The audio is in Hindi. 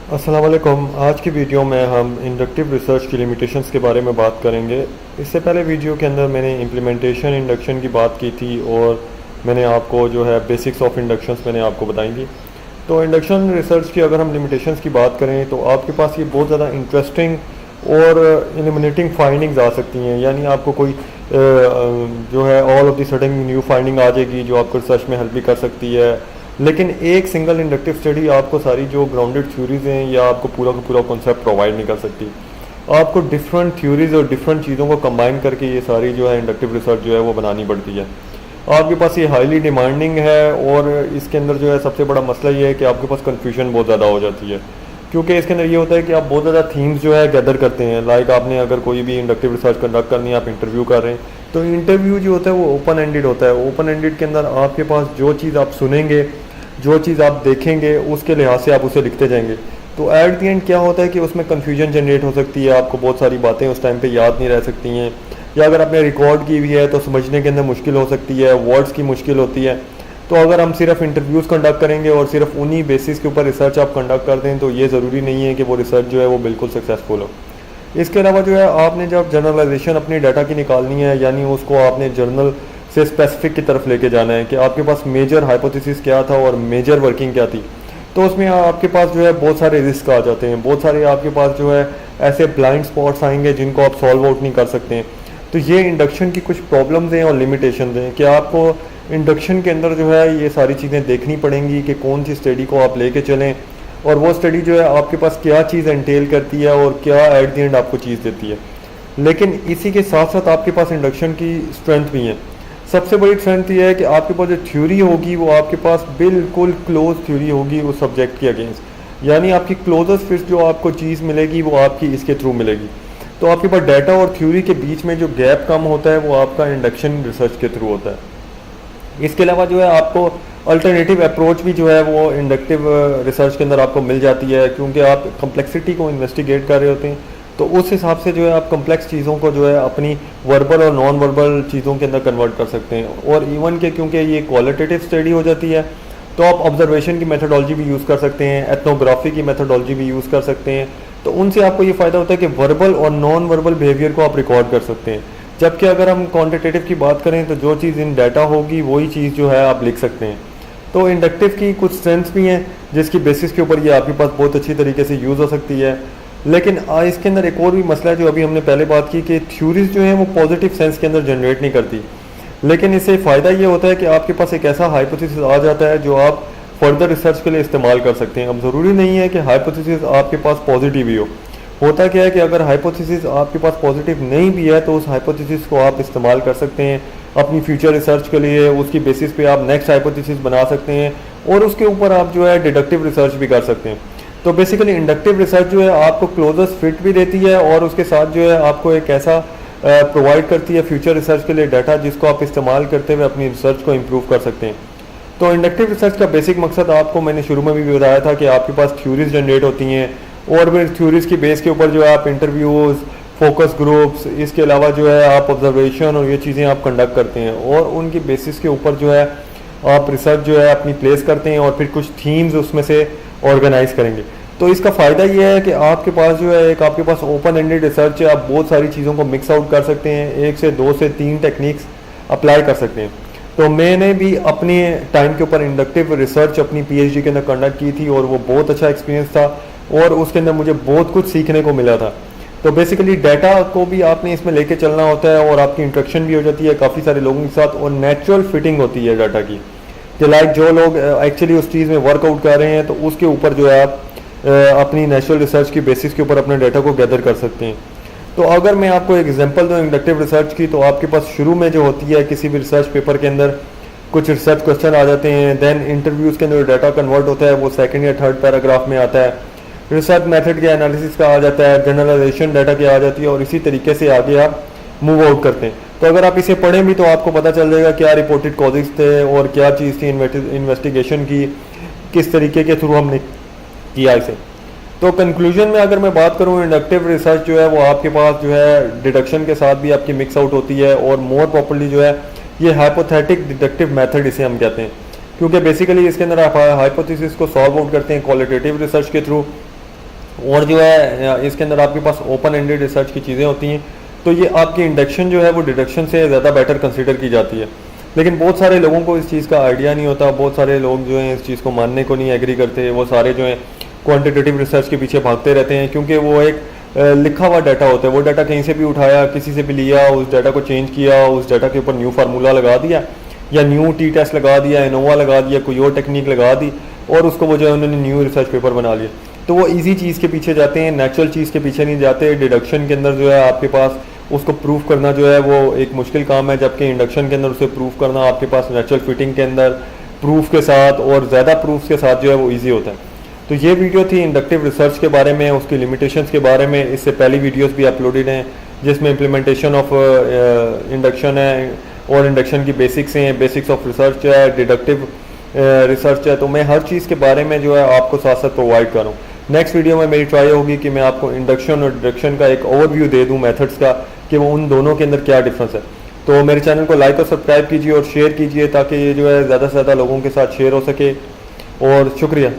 अस्सलाम वालेकुम। आज की वीडियो में हम इंडक्टिव रिसर्च की लिमिटेशंस के बारे में बात करेंगे। इससे पहले वीडियो के अंदर मैंने इम्प्लीमेंटेशन इंडक्शन की बात की थी और मैंने आपको जो है बेसिक्स ऑफ इंडक्शंस मैंने आपको बताई थी। तो इंडक्शन रिसर्च की अगर हम लिमिटेशंस की बात करें तो आपके पास ये बहुत ज़्यादा इंटरेस्टिंग और इलिमिनेटिंग फाइंडिंग्स आ सकती हैं। यानी आपको कोई जो है all of the sudden new finding आ जाएगी जो आपको रिसर्च में हेल्प भी कर सकती है। लेकिन एक सिंगल इंडक्टिव स्टडी आपको सारी जो ग्राउंडेड थ्योरीज हैं या आपको पूरा का पूरा कॉन्सेप्ट प्रोवाइड नहीं कर सकती। आपको डिफरेंट थ्योरीज और डिफरेंट चीज़ों को कंबाइन करके ये सारी जो है इंडक्टिव रिसर्च जो है वो बनानी पड़ती है। आपके पास ये हाईली डिमांडिंग है और इसके अंदर जो है सबसे बड़ा मसला ये है कि आपके पास कन्फ्यूजन बहुत ज़्यादा हो जाती है, क्योंकि इसके अंदर ये होता है कि आप बहुत ज़्यादा थीम्स जो है गैदर करते हैं। लाइक आपने अगर कोई भी इंडक्टिव रिसर्च कंडक्ट करनी है, आप इंटरव्यू कर रहे हैं, तो इंटरव्यू जो होता है वो ओपन एंडेड होता है। ओपन एंडेड के अंदर आपके पास जो चीज़ आप सुनेंगे, जो चीज़ आप देखेंगे, उसके लिहाज से आप उसे लिखते जाएंगे। तो एट दी एंड क्या होता है कि उसमें कन्फ्यूजन जनरेट हो सकती है, आपको बहुत सारी बातें उस टाइम पे याद नहीं रह सकती हैं, या अगर आपने रिकॉर्ड की हुई है तो समझने के अंदर मुश्किल हो सकती है, वर्ड्स की मुश्किल होती है। तो अगर हम सिर्फ इंटरव्यूज़ कंडक्ट करेंगे और सिर्फ उन्हीं बेसिस के ऊपर रिसर्च आप कंडक्ट करते हैं तो ये ज़रूरी नहीं है कि वो रिसर्च जो है वो बिल्कुल सक्सेसफुल हो। इसके अलावा जो है आपने जब जनरलाइजेशन अपनी डाटा की निकालनी है, यानी उसको आपने जर्नल से स्पेसिफिक की तरफ लेके जाना है कि आपके पास मेजर हाइपोथेसिस क्या था और मेजर वर्किंग क्या थी, तो उसमें आपके पास जो है बहुत सारे रिस्क आ जाते हैं, बहुत सारे आपके पास जो है ऐसे ब्लाइंड स्पॉट्स आएंगे जिनको आप सॉल्व आउट नहीं कर सकते हैं। तो ये इंडक्शन की कुछ प्रॉब्लम्स हैं और लिमिटेशन हैं कि आपको इंडक्शन के अंदर जो है ये सारी चीज़ें देखनी पड़ेंगी कि कौन सी स्टडी को आप लेके चलें और वो स्टडी जो है आपके पास क्या चीज़ एंटेल करती है और क्या एट द एंड आपको चीज़ देती है। लेकिन इसी के साथ साथ आपके पास इंडक्शन की स्ट्रेंथ भी है। सबसे बड़ी स्ट्रेंथ ये है कि आपके पास जो थ्योरी होगी वो आपके पास बिल्कुल क्लोज थ्योरी होगी उस सब्जेक्ट के अगेंस्ट, यानी आपकी क्लोजेस्ट फिट जो आपको चीज़ मिलेगी वो आपकी इसके थ्रू मिलेगी। तो आपके पास डाटा और थ्योरी के बीच में जो गैप कम होता है वो आपका इंडक्शन रिसर्च के थ्रू होता है। इसके अलावा जो है आपको अल्टरनेटिव अप्रोच भी जो है वो इंडक्टिव रिसर्च के अंदर आपको मिल जाती है, क्योंकि आप कम्प्लेक्सिटी को इन्वेस्टिगेट कर रहे होते हैं। तो उस हिसाब से जो है आप कम्प्लेक्स चीज़ों को जो है अपनी वर्बल और नॉन वर्बल चीज़ों के अंदर कन्वर्ट कर सकते हैं। और इवन के क्योंकि ये क्वालिटेटिव स्टडी हो जाती है तो आप ऑब्जर्वेशन की मेथोडोलॉजी भी यूज़ कर सकते हैं, एथनोग्राफी की मेथोडोलॉजी भी यूज़ कर सकते हैं। तो उनसे आपको ये फ़ायदा होता है कि वर्बल और नॉन वर्बल बिहेवियर को आप रिकॉर्ड कर सकते हैं। जबकि अगर हम क्वांटिटेटिव की बात करें तो जो चीज़ इन डाटा होगी वही चीज़ जो है आप लिख सकते हैं। तो इंडक्टिव की कुछ स्ट्रेंथ्स भी हैं जिसकी बेसिस के ऊपर ये आपके पास बहुत अच्छी तरीके से यूज़ हो सकती है। लेकिन इसके अंदर एक और भी मसला है जो अभी हमने पहले बात की कि थ्योरीज जो हैं वो पॉजिटिव सेंस के अंदर जनरेट नहीं करती। लेकिन इससे फ़ायदा ये होता है कि आपके पास एक ऐसा हाइपोथेसिस आ जाता है जो आप फर्दर रिसर्च के लिए इस्तेमाल कर सकते हैं। अब ज़रूरी नहीं है कि हाइपोथेसिस आपके पास पॉजिटिव ही हो। होता क्या है कि अगर हाइपोथेसिस आपके पास पॉजिटिव नहीं भी है तो उस हाइपोथेसिस को आप इस्तेमाल कर सकते हैं अपनी फ्यूचर रिसर्च के लिए। उसकी बेसिस पे आप नेक्स्ट हाइपोथेसिस बना सकते हैं और उसके ऊपर आप जो है डिडक्टिव रिसर्च भी कर सकते हैं। तो बेसिकली इंडक्टिव रिसर्च जो है आपको क्लोजेस्ट फिट भी देती है और उसके साथ जो है आपको एक ऐसा प्रोवाइड करती है फ्यूचर रिसर्च के लिए डाटा जिसको आप इस्तेमाल करते हुए अपनी रिसर्च को इम्प्रूव कर सकते हैं। तो इंडक्टिव रिसर्च का बेसिक मकसद आपको मैंने शुरू में भी बताया था कि आपके पास थ्योरीज जनरेट होती हैं और फिर थ्योरीज की बेस के ऊपर जो है आप इंटरव्यूज़, फोकस ग्रुप्स, इसके अलावा जो है आप ऑब्जर्वेशन और ये चीज़ें आप कंडक्ट करते हैं और उनकी बेसिस के ऊपर जो है आप रिसर्च जो है अपनी प्लेस करते हैं और फिर कुछ थीम्स उसमें से ऑर्गेनाइज करेंगे। तो इसका फ़ायदा ये है कि आपके पास जो है एक आपके पास ओपन एंडेड रिसर्च है, आप बहुत सारी चीज़ों को मिक्स आउट कर सकते हैं, 1 से 2 से 3 टेक्निक्स अप्लाई कर सकते हैं। तो मैंने भी अपने टाइम के ऊपर इंडक्टिव रिसर्च अपनी पीएचडी के अंदर कंडक्ट की थी और वो बहुत अच्छा एक्सपीरियंस था और उसके अंदर मुझे बहुत कुछ सीखने को मिला था। तो बेसिकली डाटा को भी आपने इसमें लेके चलना होता है और आपकी इंटरेक्शन भी हो जाती है काफ़ी सारे लोगों के साथ और नेचुरल फिटिंग होती है डाटा की, कि लाइक जो लोग एक्चुअली उस चीज़ में वर्कआउट कर रहे हैं तो उसके ऊपर जो है आप अपनी नेचुरल रिसर्च की बेसिस के ऊपर अपने डाटा को गैदर कर सकते हैं। तो अगर मैं आपको एक एग्जांपल दूं इंडक्टिव रिसर्च की, तो आपके पास शुरू में जो होती है किसी भी रिसर्च पेपर के अंदर कुछ रिसर्च क्वेश्चन आ जाते हैं, देन इंटरव्यूज़ के अंदर डाटा कन्वर्ट होता है वो सेकंड या थर्ड पैराग्राफ में आता है, रिसर्च मेथड के एनालिसिस का आ जाता है, जनरलाइजेशन डाटा की आ जाती है और इसी तरीके से आगे आप मूव आउट करते हैं। तो अगर आप इसे पढ़ें भी तो आपको पता चल जाएगा क्या रिपोर्टेड कॉजेज थे और क्या चीज़ थी इन्वेस्टिगेशन की, किस तरीके के थ्रू हमने किया इसे। तो कंक्लूजन में अगर मैं बात करूं, इंडक्टिव रिसर्च जो है वो आपके पास जो है डिडक्शन के साथ भी आपकी मिक्स आउट होती है और मोर प्रॉपर्ली जो है ये हाइपोथेटिक डिडक्टिव मेथड इसे हम कहते हैं, क्योंकि बेसिकली इसके अंदर आप हाइपोथेसिस को सॉल्व आउट करते हैं क्वालिटेटिव रिसर्च के थ्रू और जो है इसके अंदर आपके पास ओपन एंडेड रिसर्च की चीज़ें होती हैं, तो ये आपकी इंडक्शन जो है वो डिडक्शन से ज़्यादा बेटर कंसिडर की जाती है। लेकिन बहुत सारे लोगों को इस चीज़ का आइडिया नहीं होता, बहुत सारे लोग जो हैं इस चीज़ को मानने को नहीं एग्री करते, वो सारे जो हैं क्वांटिटेटिव रिसर्च के पीछे भागते रहते हैं, क्योंकि वो एक लिखा हुआ डाटा होता है। वो डाटा कहीं से भी उठाया, किसी से भी लिया, उस डाटा को चेंज किया, उस डाटा के ऊपर न्यू फार्मूला लगा दिया या न्यू टी टेस्ट लगा दिया, इनोवा लगा दिया, कोई और टेक्निक लगा दी और उसको वो जो है उन्होंने न्यू रिसर्च पेपर बना लिया। तो वो इजी चीज़ के पीछे जाते हैं, नेचुरल चीज़ के पीछे नहीं जाते। डिडक्शन के अंदर जो है आपके पास उसको प्रूफ करना जो है वो एक मुश्किल काम है, जबकि इंडक्शन के अंदर उसे प्रूफ करना आपके पास नेचुरल फिटिंग के अंदर प्रूफ के साथ और ज़्यादा प्रूफ के साथ जो है वो ईजी होता है। तो ये वीडियो थी इंडक्टिव रिसर्च के बारे में, उसकी लिमिटेशंस के बारे में। इससे पहली वीडियोस भी अपलोडेड हैं जिसमें इम्प्लीमेंटेशन ऑफ इंडक्शन है और इंडक्शन की बेसिक्स हैं, बेसिक्स ऑफ रिसर्च है, डिडक्टिव रिसर्च है। तो मैं हर चीज़ के बारे में जो है आपको साथ साथ प्रोवाइड करूँ। नेक्स्ट वीडियो में मेरी ट्राई होगी कि मैं आपको इंडक्शन और डिडक्शन का एक ओवरव्यू दे दूँ मेथड्स का, कि वो उन दोनों के अंदर क्या डिफरेंस है। तो मेरे चैनल को लाइक और सब्सक्राइब कीजिए और शेयर कीजिए ताकि ये जो है ज़्यादा से ज़्यादा लोगों के साथ शेयर हो सके। और शुक्रिया।